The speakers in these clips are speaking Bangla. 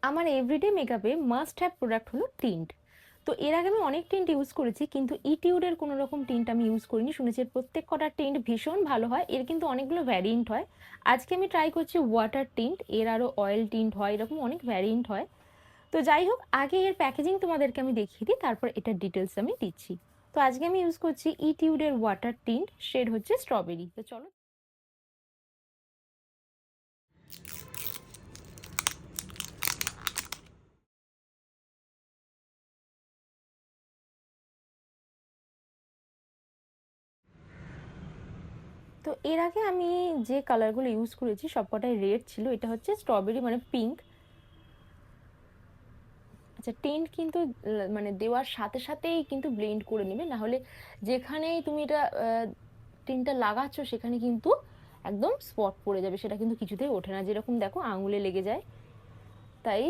আমার এভরিডে মেকআপে মাস্ট হ্যাভ প্রোডাক্ট হলো টিন্ট। তো এর আগে আমি অনেক টিন্ট ইউজ করেছি, কিন্তু ইটিউডের কোনো রকম টিন্ট আমি ইউজ করিনি। শুনেছি এর প্রত্যেক কটা টিন্ট ভীষণ ভালো হয়, এর কিন্তু অনেকগুলো ভ্যারিয়েন্ট হয়। আজকে আমি ট্রাই করছি ওয়াটার টিন্ট, এর আরও অয়েল টিন্ট হয়, এরকম অনেক ভ্যারিয়েন্ট হয়। তো যাই হোক, আগে এর প্যাকেজিং তোমাদেরকে আমি দেখিয়ে দিই, তারপর এটার ডিটেলস আমি দিচ্ছি। তো আজকে আমি ইউজ করছি ইটিউডের ওয়াটার টিন্ট, শেড হচ্ছে স্ট্রবেরি। তো চলো। তো এর আগে আমি যে কালারগুলো ইউজ করেছি সবকটাই রেড ছিল, এটা হচ্ছে স্ট্রবেরি মানে পিঙ্ক। আচ্ছা, টিন্ট কিন্তু মানে দেওয়ার সাথে সাথেই কিন্তু ব্লেন্ড করে নেবে, না হলে যেখানেই তুমি এটা টিন্টটা লাগাচ্ছ সেখানে কিন্তু একদম স্পট পড়ে যাবে, সেটা কিন্তু কিছুতেই ওঠে না, যেরকম দেখো আঙুলে লেগে যায়। তাই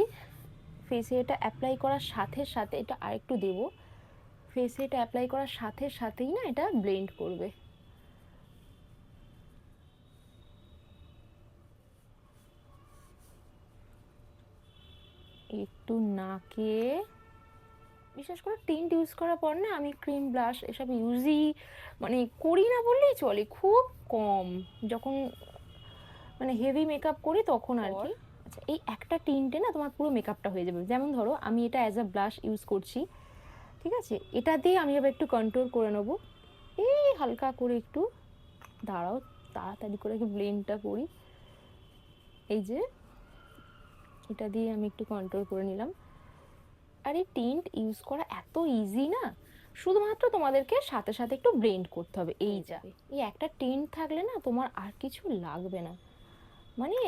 ফেসে এটা অ্যাপ্লাই করার সাথে সাথে, এটা আরেকটু দেবো, ফেসে এটা অ্যাপ্লাই করার সাথে সাথেই না এটা ব্লেন্ড করবে। একটু নাকে, বিশেষ করে টিন্ট ইউজ করার পর না আমি ক্রিম ব্লাশ এসব ইউজই মানে করি না বললেই চলে, খুব কম। যখন মানে হেভি মেকআপ করি তখন আর কি। আচ্ছা, এই একটা টিন্টে না তোমার পুরো মেকআপটা হয়ে যাবে। যেমন ধরো আমি এটা অ্যাজ আ ব্লাশ ইউজ করছি, ঠিক আছে? এটা দিয়ে আমি এবার একটু কন্ট্রোল করে নেবো, এই হালকা করে একটু, দাঁড়াও তাড়াতাড়ি করে একটু ব্লেন্ডটা করি। এই যে এটা দিয়ে আমি একটু কন্ট্রোল করে নিলাম। আর এই টিন্ট ইউজ করা এত ইজি না, শুধুমাত্র তোমাদেরকে সাথে সাথে একটু ব্লেন্ড করতে হবে, এই যাবে। এই একটা টিন্ট থাকলে না তোমার আর কিছু লাগবে না, মানে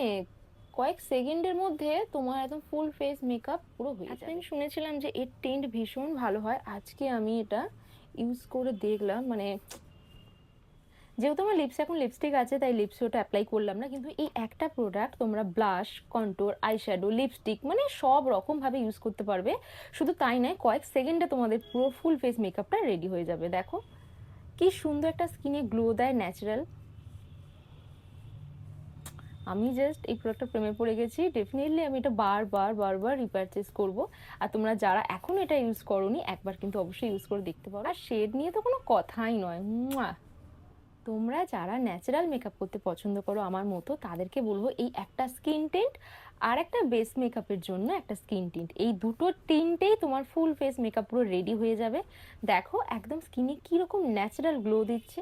কয়েক সেকেন্ডের মধ্যে তোমার একদম ফুল ফেস মেকআপ পুরো হয়ে যাবে। আমি শুনেছিলাম যে এর টিন্ট ভীষণ ভালো হয়, আজকে আমি এটা ইউজ করে দেখলাম। মানে যেহেতু আমার লিপস এখন লিপস্টিক আছে তাই লিপসে ওটা অ্যাপ্লাই করলাম না, কিন্তু এই একটা প্রোডাক্ট তোমরা ব্লাশ, কন্ট্যুর, আইশ্যাডো, লিপস্টিক মানে সব রকমভাবে ইউজ করতে পারবে। শুধু তাই নয়, কয়েক সেকেন্ডে তোমাদের পুরো ফুল ফেস মেকআপটা রেডি হয়ে যাবে। দেখো কি সুন্দর একটা স্কিনে গ্লো দেয়, ন্যাচারাল। আমি জাস্ট এই প্রোডাক্টটা প্রেমে পড়ে গেছি, ডেফিনেটলি আমি এটা বারবার বারবার রিপারচেস করব। আর তোমরা যারা এখন এটা ইউজ করোনি একবার কিন্তু অবশ্যই ইউজ করে দেখতে পারো। আর শেড নিয়ে তো কোনো কথাই নয়। তোমরা যারা ন্যাচারাল মেকআপ করতে পছন্দ করো আমার মতো, তাদেরকে বলবো এই একটা স্কিন টিন্ট আর একটা বেস মেকআপের জন্য একটা স্কিন টিন্ট, এই দুটো টিন্টেই তোমার ফুল ফেস মেকআপ পুরো রেডি হয়ে যাবে। দেখো একদম স্কিনে কীরকম ন্যাচারাল গ্লো দিচ্ছে।